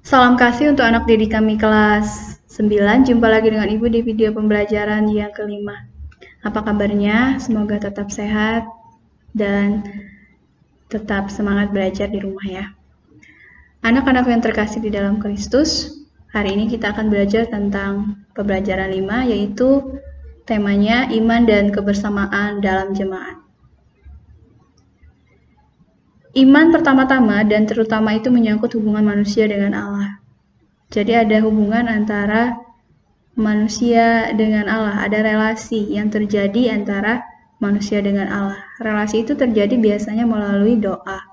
Salam kasih untuk anak didik kami kelas 9. Jumpa lagi dengan Ibu di video pembelajaran yang kelima. Apa kabarnya? Semoga tetap sehat dan tetap semangat belajar di rumah ya. Anak-anak yang terkasih di dalam Kristus, hari ini kita akan belajar tentang pembelajaran 5, yaitu temanya iman dan kebersamaan dalam jemaat. Iman pertama-tama dan terutama itu menyangkut hubungan manusia dengan Allah. Jadi ada hubungan antara manusia dengan Allah, ada relasi yang terjadi antara manusia dengan Allah. Relasi itu terjadi biasanya melalui doa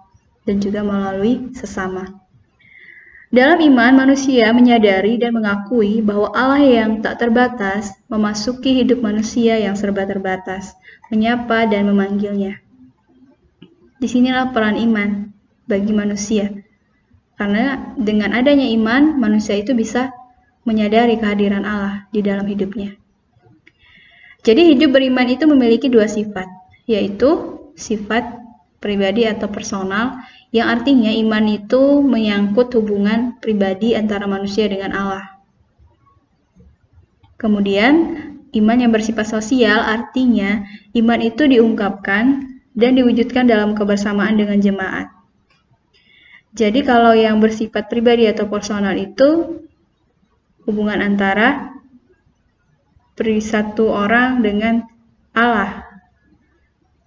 dan juga melalui sesama. Dalam iman, manusia menyadari dan mengakui bahwa Allah yang tak terbatas memasuki hidup manusia yang serba terbatas, menyapa dan memanggilnya. Disinilah peran iman bagi manusia. Karena dengan adanya iman, manusia itu bisa menyadari kehadiran Allah di dalam hidupnya. Jadi hidup beriman itu memiliki dua sifat, yaitu sifat pribadi atau personal, yang artinya iman itu menyangkut hubungan pribadi antara manusia dengan Allah. Kemudian, iman yang bersifat sosial artinya iman itu diungkapkan dan diwujudkan dalam kebersamaan dengan jemaat. Jadi kalau yang bersifat pribadi atau personal itu hubungan antara satu orang dengan Allah,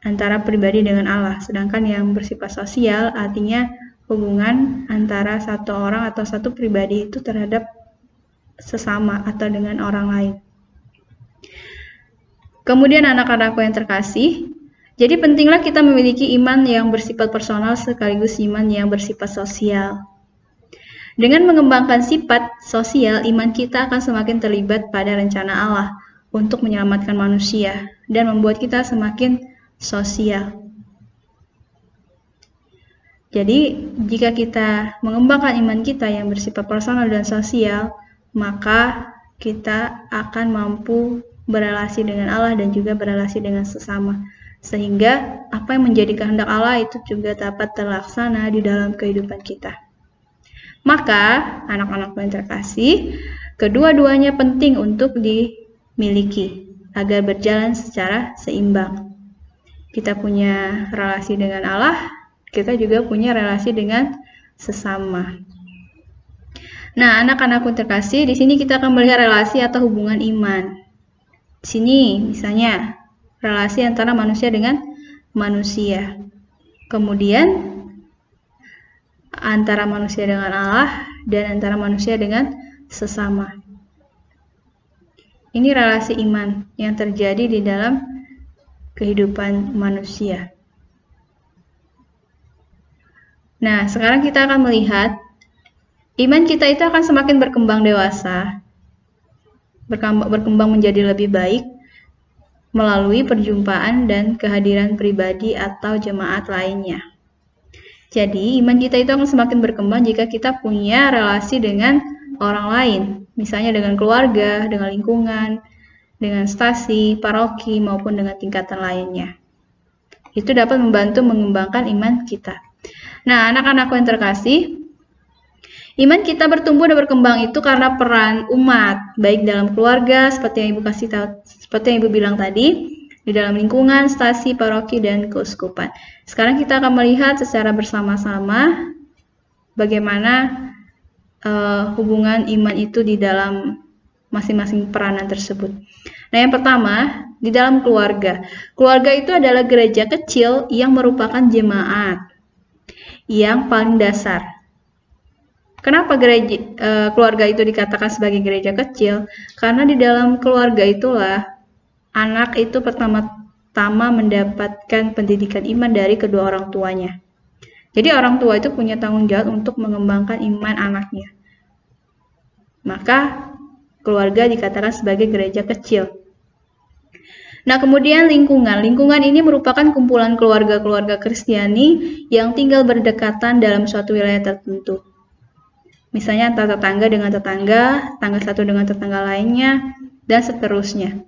antara pribadi dengan Allah. Sedangkan yang bersifat sosial artinya hubungan antara satu orang atau satu pribadi itu terhadap sesama atau dengan orang lain. Kemudian anak-anakku yang terkasih, jadi pentinglah kita memiliki iman yang bersifat personal sekaligus iman yang bersifat sosial. Dengan mengembangkan sifat sosial, iman kita akan semakin terlibat pada rencana Allah untuk menyelamatkan manusia dan membuat kita semakin sosial. Jadi, jika kita mengembangkan iman kita yang bersifat personal dan sosial, maka kita akan mampu berelasi dengan Allah dan juga berelasi dengan sesama. Sehingga apa yang menjadi kehendak Allah itu juga dapat terlaksana di dalam kehidupan kita. Maka, anak-anak yang terkasih, kedua-duanya penting untuk dimiliki agar berjalan secara seimbang. Kita punya relasi dengan Allah, kita juga punya relasi dengan sesama. Nah, anak-anak yang terkasih, di sini kita akan melihat relasi atau hubungan iman. Di sini, misalnya, relasi antara manusia dengan manusia. Kemudian antara manusia dengan Allah dan antara manusia dengan sesama. Ini relasi iman yang terjadi di dalam kehidupan manusia. Nah, sekarang kita akan melihat iman kita itu akan semakin berkembang dewasa, berkembang menjadi lebih baik melalui perjumpaan dan kehadiran pribadi atau jemaat lainnya. Jadi, iman kita itu akan semakin berkembang jika kita punya relasi dengan orang lain, misalnya dengan keluarga, dengan lingkungan, dengan stasi, paroki, maupun dengan tingkatan lainnya. Itu dapat membantu mengembangkan iman kita. Nah, anak-anakku yang terkasih, iman kita bertumbuh dan berkembang itu karena peran umat, baik dalam keluarga, seperti yang Ibu kasih tahu, seperti yang Ibu bilang tadi, di dalam lingkungan, stasi, paroki, dan keuskupan. Sekarang kita akan melihat secara bersama-sama bagaimana hubungan iman itu di dalam masing-masing peranan tersebut. Nah, yang pertama, di dalam keluarga. Keluarga itu adalah gereja kecil yang merupakan jemaat yang paling dasar. Kenapa keluarga itu dikatakan sebagai gereja kecil? Karena di dalam keluarga itulah anak itu pertama-tama mendapatkan pendidikan iman dari kedua orang tuanya. Jadi orang tua itu punya tanggung jawab untuk mengembangkan iman anaknya. Maka keluarga dikatakan sebagai gereja kecil. Nah, kemudian lingkungan. Lingkungan ini merupakan kumpulan keluarga-keluarga Kristiani yang tinggal berdekatan dalam suatu wilayah tertentu. Misalnya antara tetangga dengan tetangga, tetangga satu dengan tetangga lainnya, dan seterusnya.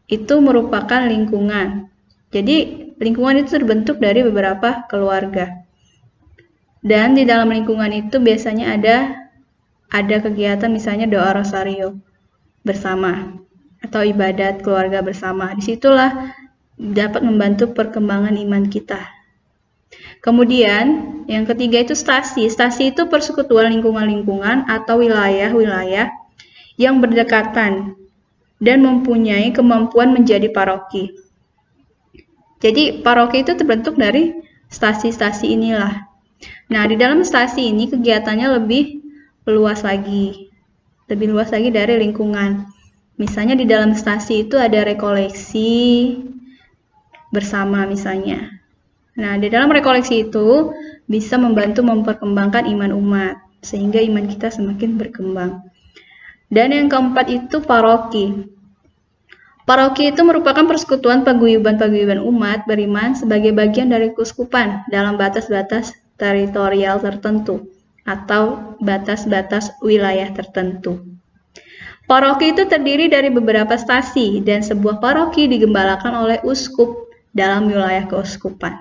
Itu merupakan lingkungan. Jadi lingkungan itu terbentuk dari beberapa keluarga. Dan di dalam lingkungan itu biasanya ada ada kegiatan misalnya doa rosario bersama atau ibadat keluarga bersama. Disitulah dapat membantu perkembangan iman kita. Kemudian yang ketiga itu stasi. Stasi itu persekutuan lingkungan-lingkungan atau wilayah-wilayah yang berdekatan dan mempunyai kemampuan menjadi paroki. Jadi paroki itu terbentuk dari stasi-stasi inilah. Nah, di dalam stasi ini kegiatannya lebih luas lagi dari lingkungan. Misalnya di dalam stasi itu ada rekoleksi bersama misalnya. Nah, di dalam rekoleksi itu bisa membantu memperkembangkan iman umat, sehingga iman kita semakin berkembang. Dan yang keempat itu paroki. Paroki itu merupakan persekutuan paguyuban-paguyuban umat beriman sebagai bagian dari keuskupan dalam batas-batas teritorial tertentu atau batas-batas wilayah tertentu. Paroki itu terdiri dari beberapa stasi dan sebuah paroki digembalakan oleh uskup dalam wilayah keuskupan.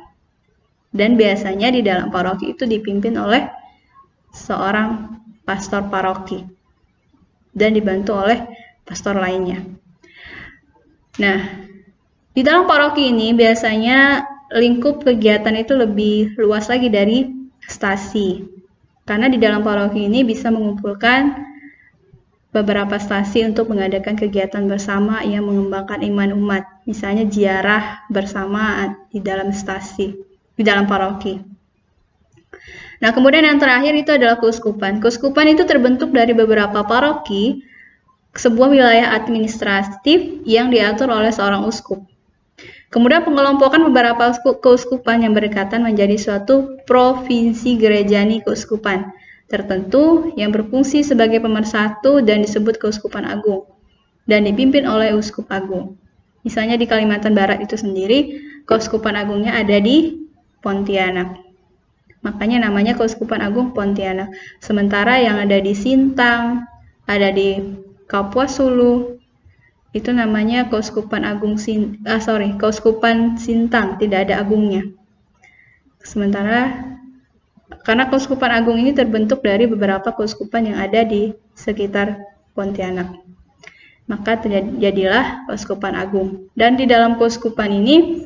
Dan biasanya di dalam paroki itu dipimpin oleh seorang pastor paroki dan dibantu oleh pastor lainnya. Nah, di dalam paroki ini biasanya lingkup kegiatan itu lebih luas lagi dari stasi. Karena di dalam paroki ini bisa mengumpulkan beberapa stasi untuk mengadakan kegiatan bersama yang mengembangkan iman umat. Misalnya ziarah bersama di dalam stasi, di dalam paroki. Nah, kemudian yang terakhir itu adalah keuskupan. Keuskupan itu terbentuk dari beberapa paroki, sebuah wilayah administratif yang diatur oleh seorang uskup. Kemudian pengelompokan beberapa keuskupan yang berdekatan menjadi suatu provinsi gerejani keuskupan tertentu yang berfungsi sebagai pemersatu dan disebut keuskupan agung dan dipimpin oleh uskup agung. Misalnya di Kalimantan Barat itu sendiri, keuskupan agungnya ada di Pontianak. Makanya namanya keuskupan agung Pontianak. Sementara yang ada di Sintang, ada di Kapuas Hulu, itu namanya keuskupan agung keuskupan Sintang, tidak ada agungnya. Sementara karena keuskupan agung ini terbentuk dari beberapa keuskupan yang ada di sekitar Pontianak, maka terjadilah keuskupan agung. Dan di dalam keuskupan ini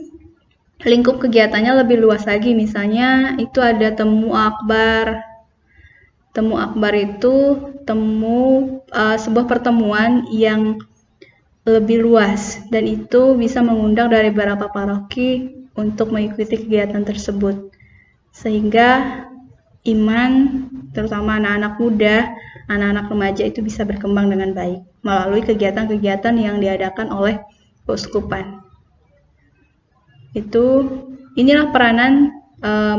lingkup kegiatannya lebih luas lagi. Misalnya itu ada temu akbar. Temu akbar itu sebuah pertemuan yang lebih luas dan itu bisa mengundang dari beberapa paroki untuk mengikuti kegiatan tersebut, sehingga iman terutama anak-anak muda, anak-anak remaja itu bisa berkembang dengan baik melalui kegiatan-kegiatan yang diadakan oleh keuskupan. Inilah peranan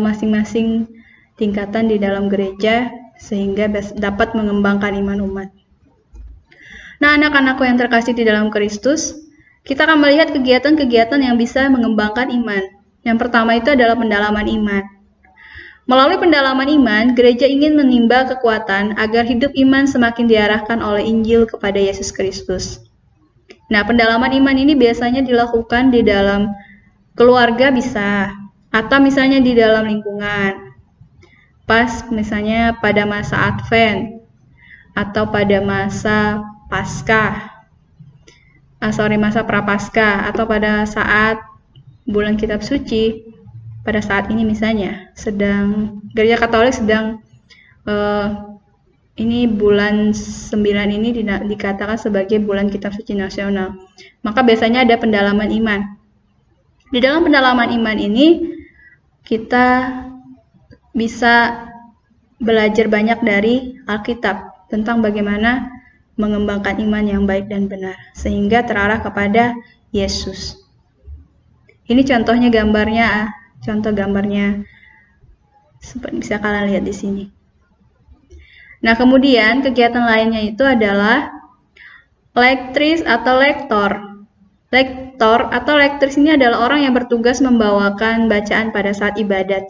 masing-masing tingkatan di dalam gereja sehingga dapat mengembangkan iman umat. Nah, anak-anakku yang terkasih di dalam Kristus, kita akan melihat kegiatan-kegiatan yang bisa mengembangkan iman. Yang pertama itu adalah pendalaman iman. Melalui pendalaman iman, gereja ingin menimba kekuatan agar hidup iman semakin diarahkan oleh Injil kepada Yesus Kristus. Nah, pendalaman iman ini biasanya dilakukan di dalam keluarga bisa, atau misalnya di dalam lingkungan. Pas misalnya pada masa Advent, atau pada masa masa Prapaskah, atau pada saat bulan kitab suci. Pada saat ini misalnya Gereja Katolik sedang ini bulan 9 ini dikatakan sebagai bulan kitab suci nasional. Maka biasanya ada pendalaman iman. Di dalam pendalaman iman ini kita bisa belajar banyak dari Alkitab tentang bagaimana mengembangkan iman yang baik dan benar, sehingga terarah kepada Yesus. Ini contoh gambarnya seperti bisa kalian lihat di sini. Nah, kemudian kegiatan lainnya itu adalah lektris atau lektor. Lektor atau lektris ini adalah orang yang bertugas membawakan bacaan pada saat ibadat,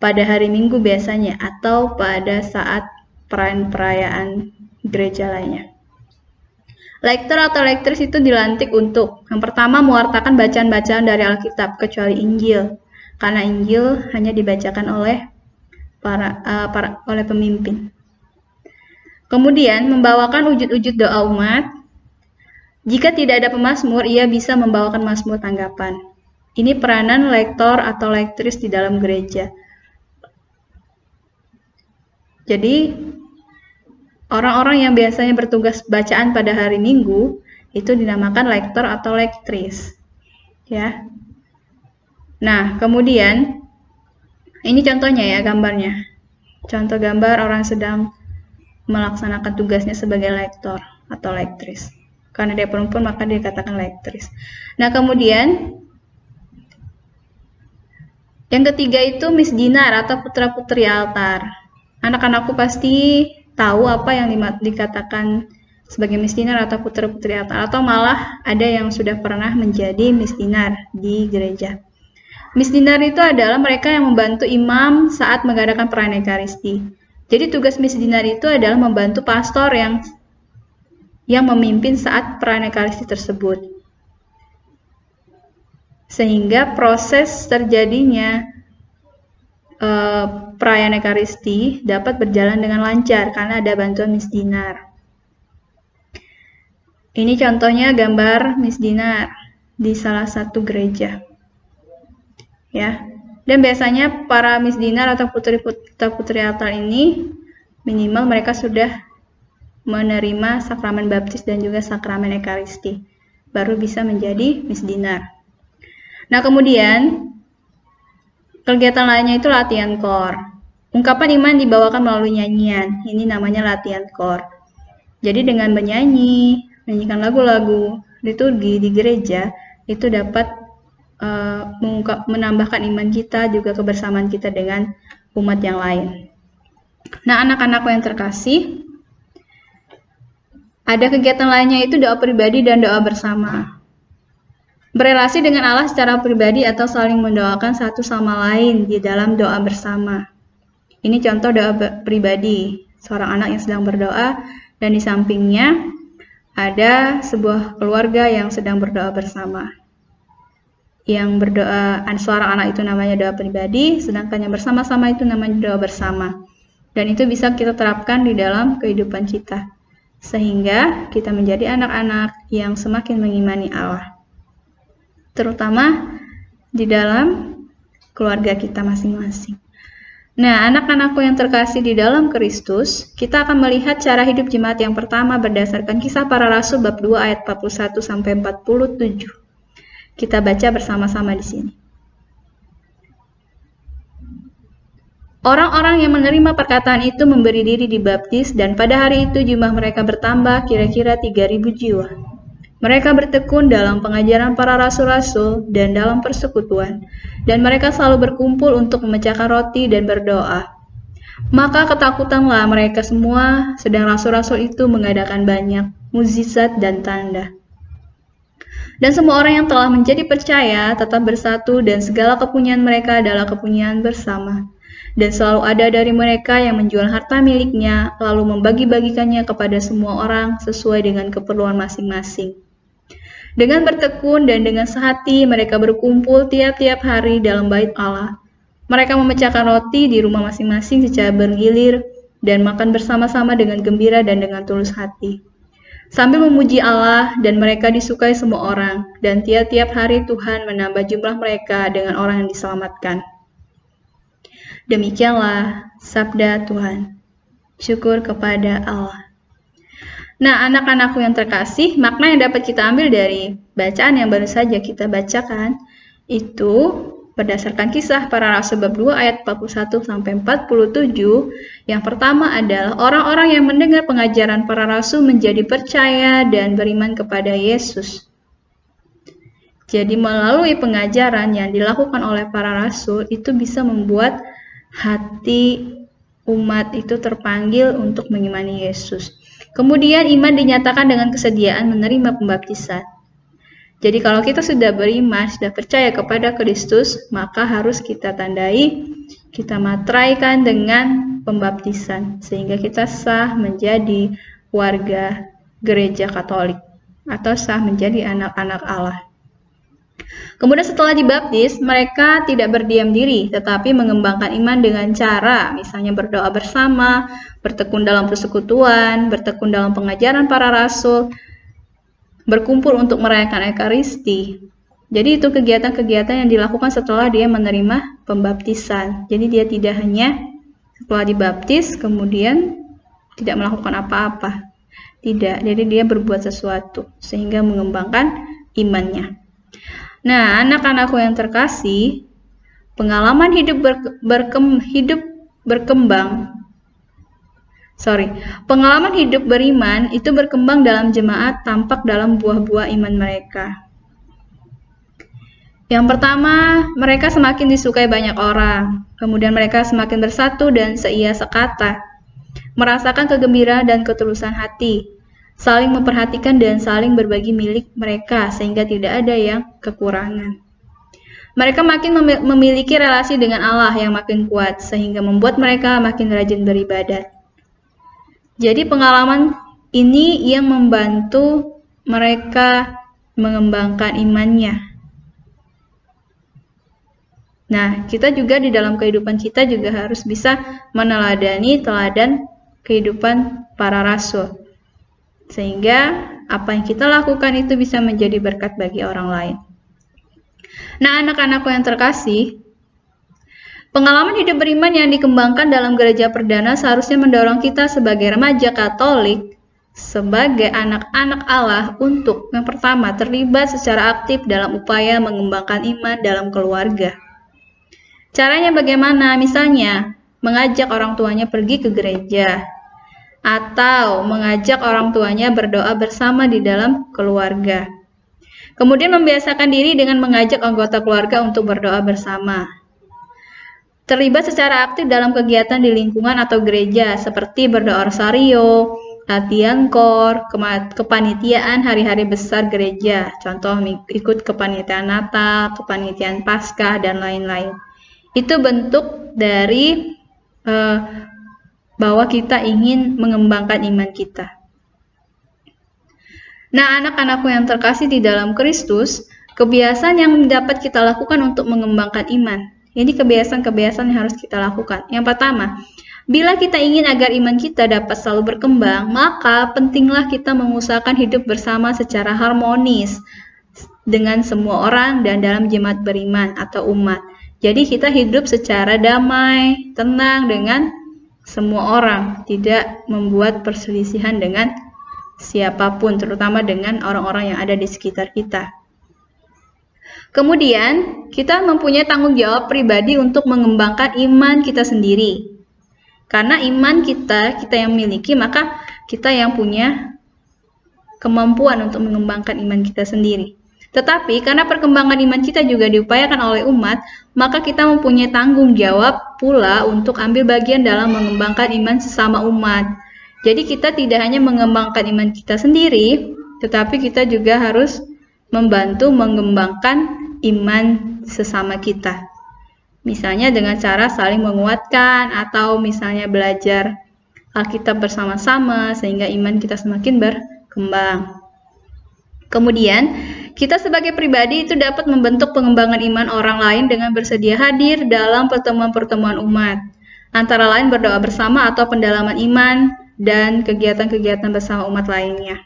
pada hari Minggu biasanya, atau pada saat perayaan gereja lainnya. Lektor atau lektris itu dilantik untuk yang pertama mewartakan bacaan-bacaan dari Alkitab kecuali Injil, karena Injil hanya dibacakan oleh oleh pemimpin. Kemudian, membawakan wujud-wujud doa umat. Jika tidak ada pemazmur, ia bisa membawakan mazmur tanggapan. Ini peranan lektor atau lektris di dalam gereja. Jadi, orang-orang yang biasanya bertugas bacaan pada hari Minggu, itu dinamakan lektor atau lektris. Ya. Nah, kemudian, ini contohnya ya gambarnya. Contoh gambar orang sedang melaksanakan tugasnya sebagai lektor atau lektris. Karena dia perempuan maka dia dikatakan lektris. Nah, kemudian yang ketiga itu misdinar atau putra-putri altar. Anak-anakku pasti tahu apa yang dikatakan sebagai misdinar atau putra-putri altar, atau malah ada yang sudah pernah menjadi misdinar di gereja. Misdinar itu adalah mereka yang membantu imam saat mengadakan perayaan Ekaristi. Jadi tugas misdinar itu adalah membantu pastor yang memimpin saat perayaan Ekaristi tersebut. Sehingga proses terjadinya perayaan Ekaristi dapat berjalan dengan lancar karena ada bantuan misdinar. Ini contohnya gambar misdinar di salah satu gereja. Ya. Dan biasanya para misdinar atau putri altar ini minimal mereka sudah menerima sakramen baptis dan juga sakramen Ekaristi, baru bisa menjadi misdinar. Nah, kemudian kegiatan lainnya itu latihan kor. Ungkapan iman dibawakan melalui nyanyian. Ini namanya latihan kor. Jadi dengan menyanyi, menyanyikan lagu-lagu liturgi di gereja, itu dapat menambahkan iman kita, juga kebersamaan kita dengan umat yang lain. Nah, anak-anakku yang terkasih, ada kegiatan lainnya itu doa pribadi dan doa bersama. Berelasi dengan Allah secara pribadi atau saling mendoakan satu sama lain di dalam doa bersama. Ini contoh doa pribadi, seorang anak yang sedang berdoa dan di sampingnya ada sebuah keluarga yang sedang berdoa bersama. Yang berdoa, seorang anak itu namanya doa pribadi, sedangkan yang bersama-sama itu namanya doa bersama. Dan itu bisa kita terapkan di dalam kehidupan kita, sehingga kita menjadi anak-anak yang semakin mengimani Allah, terutama di dalam keluarga kita masing-masing. Nah, anak-anakku yang terkasih di dalam Kristus, kita akan melihat cara hidup jemaat yang pertama berdasarkan Kisah Para Rasul bab 2 ayat 41 sampai 47. Kita baca bersama-sama di sini. Orang-orang yang menerima perkataan itu memberi diri dibaptis, dan pada hari itu jumlah mereka bertambah kira-kira 3.000 jiwa. Mereka bertekun dalam pengajaran para rasul-rasul dan dalam persekutuan, dan mereka selalu berkumpul untuk memecahkan roti dan berdoa. Maka ketakutanlah mereka semua, sedang rasul-rasul itu mengadakan banyak mukjizat dan tanda. Dan semua orang yang telah menjadi percaya tetap bersatu, dan segala kepunyaan mereka adalah kepunyaan bersama. Dan selalu ada dari mereka yang menjual harta miliknya, lalu membagi-bagikannya kepada semua orang sesuai dengan keperluan masing-masing. Dengan bertekun dan dengan sehati, mereka berkumpul tiap-tiap hari dalam bait Allah. Mereka memecahkan roti di rumah masing-masing secara bergilir, dan makan bersama-sama dengan gembira dan dengan tulus hati, sambil memuji Allah, dan mereka disukai semua orang, dan tiap-tiap hari Tuhan menambah jumlah mereka dengan orang yang diselamatkan. Demikianlah sabda Tuhan. Syukur kepada Allah. Nah, anak-anakku yang terkasih, makna yang dapat kita ambil dari bacaan yang baru saja kita bacakan, itu berdasarkan Kisah Para Rasul bab 2 ayat 41 sampai 47. Yang pertama adalah orang-orang yang mendengar pengajaran para rasul menjadi percaya dan beriman kepada Yesus. Jadi melalui pengajaran yang dilakukan oleh para rasul itu bisa membuat hati umat itu terpanggil untuk mengimani Yesus. Kemudian iman dinyatakan dengan kesediaan menerima pembaptisan. Jadi kalau kita sudah beriman, sudah percaya kepada Kristus, maka harus kita tandai, kita materaikan dengan pembaptisan, sehingga kita sah menjadi warga gereja Katolik, atau sah menjadi anak-anak Allah. Kemudian setelah dibaptis, mereka tidak berdiam diri, tetapi mengembangkan iman dengan cara, misalnya berdoa bersama, bertekun dalam persekutuan, bertekun dalam pengajaran para rasul, berkumpul untuk merayakan Ekaristi. Jadi itu kegiatan-kegiatan yang dilakukan setelah dia menerima pembaptisan. Jadi dia tidak hanya setelah dibaptis, kemudian tidak melakukan apa-apa. Tidak, jadi dia berbuat sesuatu, sehingga mengembangkan imannya. Nah, anak-anakku yang terkasih, pengalaman hidup pengalaman hidup beriman itu berkembang dalam jemaat tampak dalam buah-buah iman mereka. Yang pertama, mereka semakin disukai banyak orang. Kemudian mereka semakin bersatu dan seia sekata, merasakan kegembiraan dan ketulusan hati, saling memperhatikan dan saling berbagi milik mereka sehingga tidak ada yang kekurangan. Mereka makin memiliki relasi dengan Allah yang makin kuat sehingga membuat mereka makin rajin beribadat. Jadi pengalaman ini yang membantu mereka mengembangkan imannya. Nah, kita juga di dalam kehidupan kita juga harus bisa meneladani teladan kehidupan para rasul. Sehingga apa yang kita lakukan itu bisa menjadi berkat bagi orang lain. Nah, anak-anakku yang terkasih, pengalaman hidup beriman yang dikembangkan dalam gereja perdana seharusnya mendorong kita sebagai remaja Katolik, sebagai anak-anak Allah untuk yang pertama terlibat secara aktif dalam upaya mengembangkan iman dalam keluarga. Caranya bagaimana? Misalnya, mengajak orang tuanya pergi ke gereja, atau mengajak orang tuanya berdoa bersama di dalam keluarga. Kemudian membiasakan diri dengan mengajak anggota keluarga untuk berdoa bersama. Terlibat secara aktif dalam kegiatan di lingkungan atau gereja seperti berdoa rosario, latihan kor, kepanitiaan hari-hari besar gereja, contoh ikut kepanitiaan Natal, kepanitiaan Paskah, dan lain-lain. Itu bentuk dari bahwa kita ingin mengembangkan iman kita. Nah, anak-anakku yang terkasih di dalam Kristus, kebiasaan yang dapat kita lakukan untuk mengembangkan iman. Ini kebiasaan-kebiasaan yang harus kita lakukan. Yang pertama, bila kita ingin agar iman kita dapat selalu berkembang, maka pentinglah kita mengusahakan hidup bersama secara harmonis dengan semua orang dan dalam jemaat beriman atau umat. Jadi kita hidup secara damai, tenang dengan semua orang, tidak membuat perselisihan dengan siapapun, terutama dengan orang-orang yang ada di sekitar kita. Kemudian, kita mempunyai tanggung jawab pribadi untuk mengembangkan iman kita sendiri. Karena iman kita yang miliki, maka kita yang punya kemampuan untuk mengembangkan iman kita sendiri. Tetapi karena perkembangan iman kita juga diupayakan oleh umat, maka kita mempunyai tanggung jawab pula untuk ambil bagian dalam mengembangkan iman sesama umat. Jadi kita tidak hanya mengembangkan iman kita sendiri, tetapi kita juga harus membantu mengembangkan iman sesama kita. Misalnya dengan cara saling menguatkan atau misalnya belajar Alkitab bersama-sama sehingga iman kita semakin berkembang. Kemudian, kita sebagai pribadi itu dapat membentuk pengembangan iman orang lain dengan bersedia hadir dalam pertemuan-pertemuan umat, antara lain berdoa bersama atau pendalaman iman dan kegiatan-kegiatan bersama umat lainnya.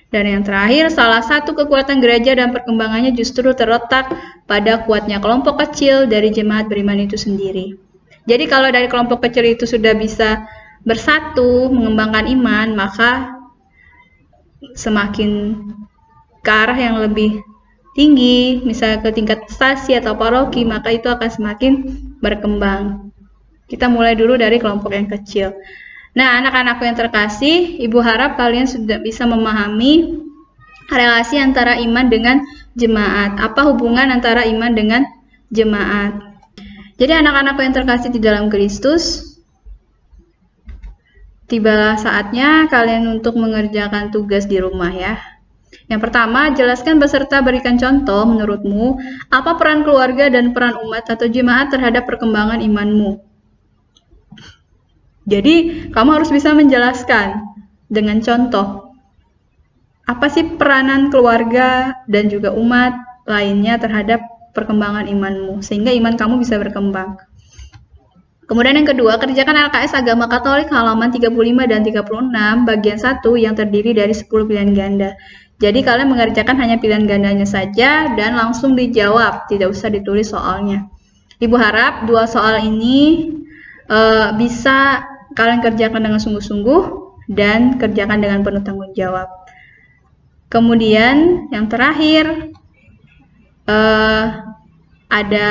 Dan yang terakhir, salah satu kekuatan gereja dan perkembangannya justru terletak pada kuatnya kelompok kecil dari jemaat beriman itu sendiri. Jadi kalau dari kelompok kecil itu sudah bisa bersatu, mengembangkan iman, maka semakin ke arah yang lebih tinggi, misalnya ke tingkat stasi atau paroki, maka itu akan semakin berkembang. Kita mulai dulu dari kelompok yang kecil. Nah, anak-anakku yang terkasih, Ibu harap kalian sudah bisa memahami relasi antara iman dengan jemaat. Apa hubungan antara iman dengan jemaat? Jadi anak-anakku yang terkasih di dalam Kristus, tibalah saatnya kalian untuk mengerjakan tugas di rumah ya. Yang pertama, jelaskan beserta berikan contoh menurutmu, apa peran keluarga dan peran umat atau jemaat terhadap perkembangan imanmu. Jadi, kamu harus bisa menjelaskan dengan contoh. Apa sih peranan keluarga dan juga umat lainnya terhadap perkembangan imanmu, sehingga iman kamu bisa berkembang. Kemudian yang kedua, kerjakan LKS Agama Katolik halaman 35 dan 36 bagian 1 yang terdiri dari 10 pilihan ganda. Jadi kalian mengerjakan hanya pilihan gandanya saja dan langsung dijawab, tidak usah ditulis soalnya. Ibu harap dua soal ini bisa kalian kerjakan dengan sungguh-sungguh dan kerjakan dengan penuh tanggung jawab. Kemudian yang terakhir, ada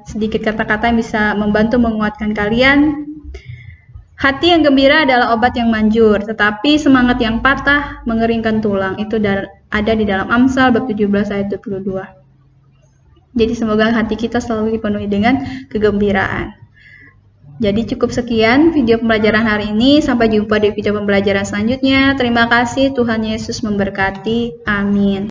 sedikit kata-kata yang bisa membantu menguatkan kalian. Hati yang gembira adalah obat yang manjur, tetapi semangat yang patah mengeringkan tulang. Itu ada di dalam Amsal bab 17 ayat 22. Jadi semoga hati kita selalu dipenuhi dengan kegembiraan. Jadi cukup sekian video pembelajaran hari ini. Sampai jumpa di video pembelajaran selanjutnya. Terima kasih, Tuhan Yesus memberkati. Amin.